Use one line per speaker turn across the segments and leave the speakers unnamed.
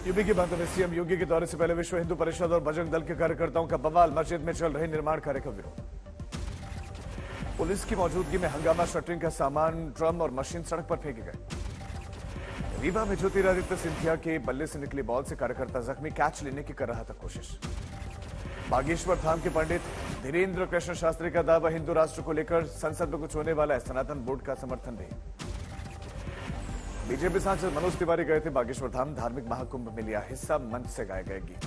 UP के बांदा में CM योगी के दौरे से पहले विश्व हिंदू परिषद और बजरंग दल के कार्यकर्ताओं का बवाल। मस्जिद में चल रहे निर्माण कार्य का विरोध। पुलिस की मौजूदगी में हंगामा, शटरिंग का सामान, ड्रम और मशीन सड़क पर फेंके गए। रीवा में ज्योतिरादित्य सिंधिया के बल्ले से निकली बॉल से कार्यकर्ता जख्मी, कैच लेने की कर रहा था कोशिश। बागेश्वर धाम के पंडित धीरेन्द्र कृष्ण शास्त्री का दावा, हिंदू राष्ट्र को लेकर संसद में कुछ होने वाला है, सनातन बोर्ड का समर्थन नहीं। बीजेपी सांसद मनोज तिवारी गए थे बागेश्वर धाम, धार्मिक महाकुंभ में लिया हिस्सा, मंच से गाए गए गीत।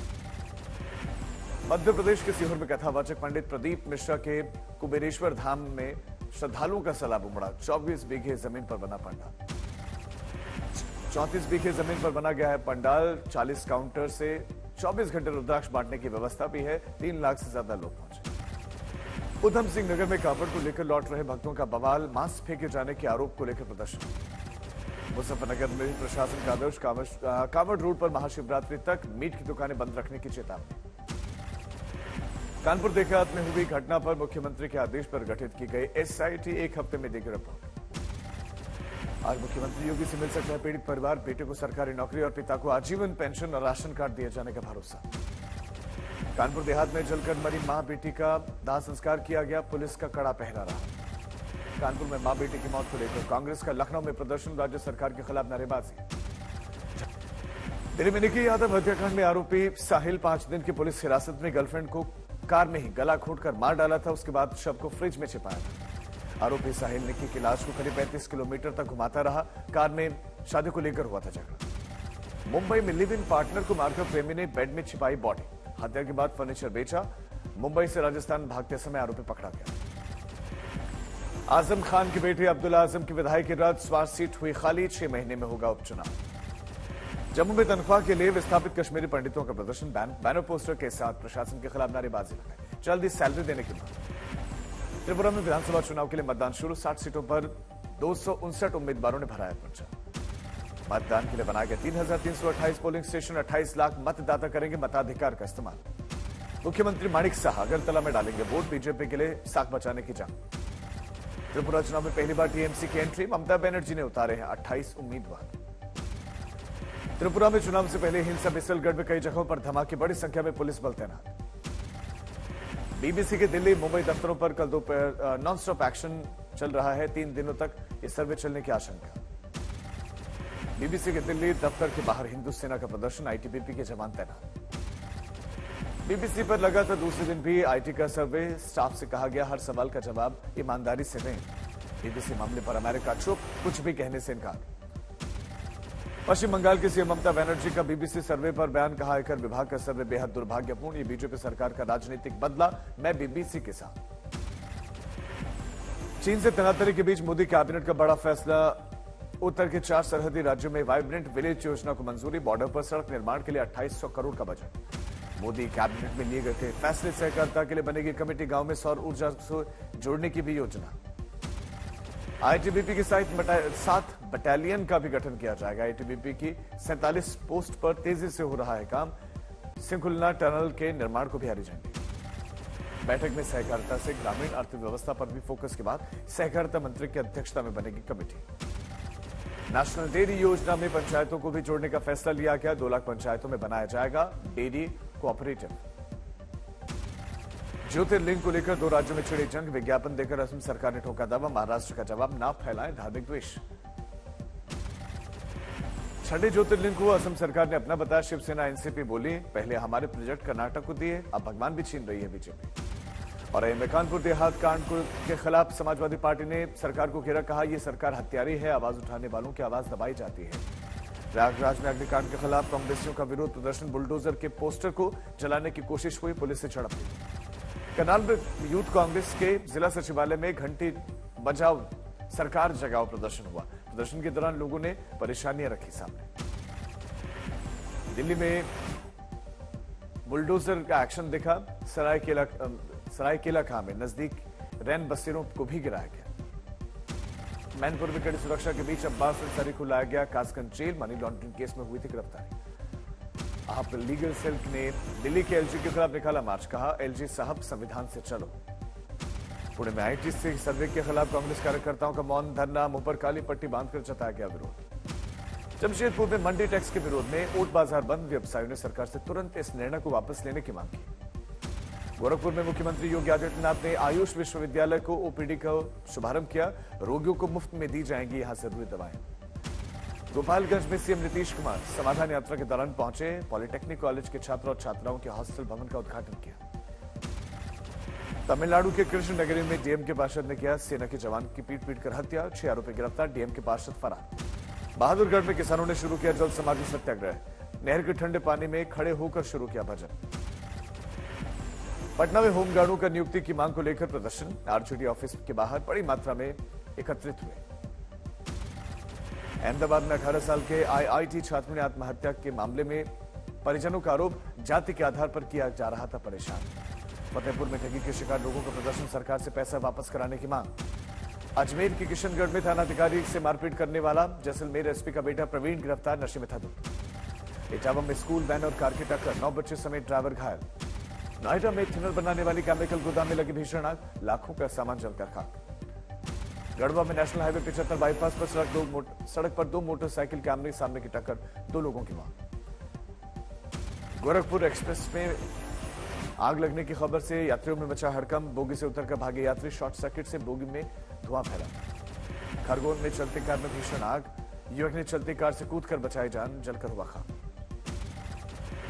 मध्य प्रदेश के सीहोर में कथावाचक पंडित प्रदीप मिश्रा के कुबेरेश्वर धाम में श्रद्धालुओं का सैलाब उमड़ा। 24 बीघे जमीन पर बना पंडाल। 34 बीघे जमीन पर बना गया है पंडाल। 40 काउंटर से 24 घंटे रुद्राक्ष बांटने की व्यवस्था भी है। 3 लाख से ज्यादा लोग पहुंचे। उधम सिंह नगर में कावड़ को लेकर लौट रहे भक्तों का बवाल, मास्क फेंके जाने के आरोप को लेकर प्रदर्शन। मुजफ्फरनगर में भी प्रशासन का आदेश, कावड़ रोड पर महाशिवरात्रि तक मीट की दुकानें बंद रखने की चेतावनी। कानपुर देहात में हुई घटना पर मुख्यमंत्री के आदेश पर गठित की गई एसआईटी 1 हफ्ते में देगी रिपोर्ट। आज मुख्यमंत्री योगी से मिल सकता है पीड़ित परिवार, बेटे को सरकारी नौकरी और पिता को आजीवन पेंशन और राशन कार्ड दिए जाने का भरोसा। कानपुर देहात में जलकर मरी मां बेटी का दाह संस्कार किया गया, पुलिस का कड़ा पहरा रहा। कानपुर में मां बेटी की मौत को लेकर कांग्रेस का लखनऊ में प्रदर्शन, राज्य सरकार के खिलाफ नारेबाजी। दिल्ली में निकी यादव हत्याकांड में आरोपी साहिल 5 दिन की पुलिस हिरासत में, गर्लफ्रेंड को कार में ही गला घोंटकर मार डाला था, उसके बाद शव को फ्रिज में छिपाया था। आरोपी साहिल निकी की लाश को करीब 35 किलोमीटर तक घुमाता रहा। कार में शादी को लेकर हुआ था झगड़ा। मुंबई में लिव इन पार्टनर को मारकर प्रेमी ने बेड में छिपाई बॉडी, हत्या के बाद फर्नीचर बेचा। मुंबई से राजस्थान भागते समय आरोपी पकड़ा गया। आजम खान के बेटे अब्दुल्ला आजम की विधायकी रद्द, स्वास्थ्य सीट हुई खाली, 6 महीने में होगा उपचुनाव। जम्मू में तनख्वाह के लिए विस्थापित कश्मीरी पंडितों का प्रदर्शन, बैनर पोस्टर के साथ प्रशासन के खिलाफ नारेबाजी लगाई, जल्दी सैलरी देने की मांग। त्रिपुरा में विधानसभा चुनाव के लिए मतदान शुरू, 60 सीटों पर 259 उम्मीदवारों ने भराया पर्चा। मतदान के लिए बनाए गए 3,328 पोलिंग स्टेशन, 28 लाख मतदाता करेंगे मताधिकार का इस्तेमाल। मुख्यमंत्री माणिक साह अगरतला में डालेंगे वोट, बीजेपी के लिए साख बचाने की जंग। त्रिपुरा चुनाव में पहली बार टीएमसी की एंट्री, ममता बनर्जी ने उतारे हैं 28 उम्मीदवार। त्रिपुरा में चुनाव से पहले हिंसा, बिसलगढ़ में कई जगहों पर धमाके, बड़ी संख्या में पुलिस बल तैनात। बीबीसी के दिल्ली मुंबई दफ्तरों पर कल दोपहर नॉन स्टॉप एक्शन चल रहा है, 3 दिनों तक ये सर्वे चलने की आशंका। बीबीसी के दिल्ली दफ्तर के बाहर हिंदू सेना का प्रदर्शन, आईटीबीपी के जवान तैनात। बीबीसी पर लगा था दूसरे दिन भी आईटी का सर्वे, स्टाफ से कहा गया हर सवाल का जवाब ईमानदारी से दें। बीबीसी मामले पर अमेरिका चुप, कुछ भी कहने से इनकार। पश्चिम बंगाल की सीएम ममता बनर्जी का बीबीसी सर्वे पर बयान, कहा आयकर विभाग का सर्वे बेहद दुर्भाग्यपूर्ण, ये बीजेपी सरकार का राजनीतिक बदला, मैं बीबीसी के साथ। चीन से तनातरी के बीच मोदी कैबिनेट का बड़ा फैसला, उत्तर के 4 सरहदी राज्यों में वाइब्रेंट विलेज योजना को मंजूरी, बॉर्डर पर सड़क निर्माण के लिए 2800 करोड़ का बजट। मोदी कैबिनेट में लिए गए थे फैसले, सहकारिता के लिए बनेगी कमेटी, गांव में सौर ऊर्जा को जोड़ने की भी योजना। आईटीबीपी की 7 बटालियन का भी गठन किया जाएगा। आईटीबीपी की 47 पोस्ट पर तेजी से हो रहा है काम, सिंकुलना टनल के निर्माण को भी हरी झंडी। बैठक में सहकारिता से ग्रामीण अर्थव्यवस्था पर भी फोकस के बाद सहकारिता मंत्री की अध्यक्षता में बनेगी कमेटी। नेशनल डेयरी योजना में पंचायतों को भी जोड़ने का फैसला लिया गया, 2 लाख पंचायतों में बनाया जाएगा डेयरी कोऑपरेटिव। ज्योतिर्लिंग को लेकर 2 राज्यों में छिड़ी जंग, विज्ञापन देकर असम सरकार ने ठोका दावा, महाराष्ट्र का जवाब, ना फैलाएं धार्मिक द्वेष। 6 ज्योतिर्लिंग को असम सरकार ने अपना बताया, शिवसेना एनसीपी बोली पहले हमारे प्रोजेक्ट कर्नाटक को दिए, अब भगवान भी छीन रही है बीजेपी। और कानपुर देहात कांड के खिलाफ समाजवादी पार्टी ने सरकार को घेरा, कहा यह सरकार हत्यारी है, आवाज उठाने वालों की आवाज दबाई जाती है। प्रयागराज में अग्निकांड के खिलाफ कांग्रेसियों का विरोध प्रदर्शन, बुलडोजर के पोस्टर को जलाने की कोशिश हुई, पुलिस से झड़प हुई। करनाल में यूथ कांग्रेस के जिला सचिवालय में घंटी बजाओ सरकार जगाओ प्रदर्शन हुआ। प्रदर्शन के दौरान लोगों ने परेशानियां रखी सामने। दिल्ली में बुलडोजर का एक्शन दिखा, सरायकेला खां में नजदीक रैन बसेरों को भी गिराया गया। मैनपुर में कड़ी सुरक्षा के बीच अब्बास अंसारी को लाया गया Kasganj jail, money laundering case में हुई थी गिरफ्तारी। आप लीगल सेल ने दिल्ली के एलजी के खिलाफ निकाला मार्च, कहा एलजी साहब संविधान से चलो। पुणे में आईटी से सर्वे के खिलाफ कांग्रेस कार्यकर्ताओं का मौन धरना, मुंह पर काली पट्टी बांधकर जताया गया विरोध। जमशेदपुर में मंडी टैक्स के विरोध में ओट बाजार बंद, व्यवसायियों ने सरकार से तुरंत इस निर्णय को वापस लेने की मांग की। गोरखपुर में मुख्यमंत्री योगी आदित्यनाथ ने आयुष विश्वविद्यालय को ओपीडी का शुभारंभ किया। रोगियों को मुफ्त में दी जाएंगी यहां जरूरी दवाएं। गोपालगंज में सीएम नीतीश कुमार समाधान यात्रा के दौरान पहुंचे, पॉलिटेक्निक कॉलेज के छात्र और छात्राओं के हॉस्टल भवन का उद्घाटन किया। तमिलनाडु के कृष्ण नगरी में डीएमके पार्षद ने किया सेना के जवान की पीट कर हत्या, 6 आरोपी गिरफ्तार, डीएमके पार्षद फरार। बहादुरगढ़ में किसानों ने शुरू किया जल समाधि सत्याग्रह, नहर के ठंडे पानी में खड़े होकर शुरू किया भजन। पटना में होमगार्डों का नियुक्ति की मांग को लेकर प्रदर्शन, आरजेडी ऑफिस के बाहर बड़ी मात्रा में एकत्रित हुए। अहमदाबाद में 18 साल के आईआईटी छात्र ने आत्महत्या के मामले में परिजनों का आरोप, जाति के आधार पर किया जा रहा था परेशान। फतेहपुर में ठगी के शिकार लोगों का प्रदर्शन, सरकार से पैसा वापस कराने की मांग। अजमेर के किशनगढ़ में थानाधिकारी से मारपीट करने वाला जैसलमेर एसपी का बेटा प्रवीण गिरफ्तार, नशे में था धुत। इटावा में स्कूल वैन और कार की टक्कर, 9 बच्चे समेत ड्राइवर घायल। नोएडा में थिनर बनाने वाली केमिकल गोदाम में लगी भीषण आग, लाखों का सामान जलकर खाक। गढ़वा में नेशनल हाईवे 75 बाईपास पर सड़क पर 2 मोटरसाइकिल के आमने सामने की टक्कर, 2 लोगों की मौत। गोरखपुर एक्सप्रेस में आग लगने की खबर से यात्रियों में मचा हड़कंप, बोगी से उतरकर भागे यात्री, शॉर्ट सर्किट से बोगी में धुआं फैला। खरगोन में चलती कार में भीषण आग, युवक ने चलती कार से कूदकर बचाई जान, जलकर हुआ खाक।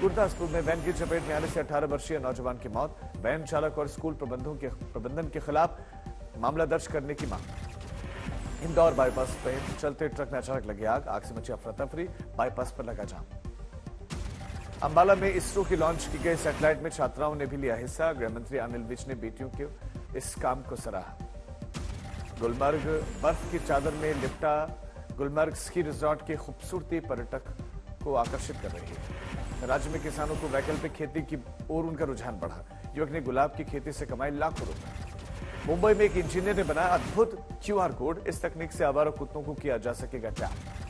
गुरदासपुर में वैन की चपेट में आने से 18 वर्षीय नौजवान की मौत, वैन चालक और स्कूल प्रबंधन के खिलाफ मामला दर्ज करने की मांग। इंदौर बाईपास पर चलते ट्रक में अचानक लगी आग से मची अफरा तफरी, बाईपास पर लगा जाम। अंबाला में इसरो की लॉन्च की गई सैटेलाइट में छात्राओं ने भी लिया हिस्सा, गृहमंत्री अनिल विज ने बेटियों के इस काम को सराहा। गुलमर्ग बर्फ की चादर में लिपटा, गुलमर्ग स्की रिजॉर्ट की खूबसूरती पर्यटक को आकर्षित कर रही है। राज्य में किसानों को वैकल्पिक खेती की ओर उनका रुझान बढ़ा, युवक ने गुलाब की खेती से कमाए लाखों रुपए। मुंबई में एक इंजीनियर ने बनाया अद्भुत क्यूआर कोड, इस तकनीक से आवारा कुत्तों को किया जा सकेगा ट्रैप।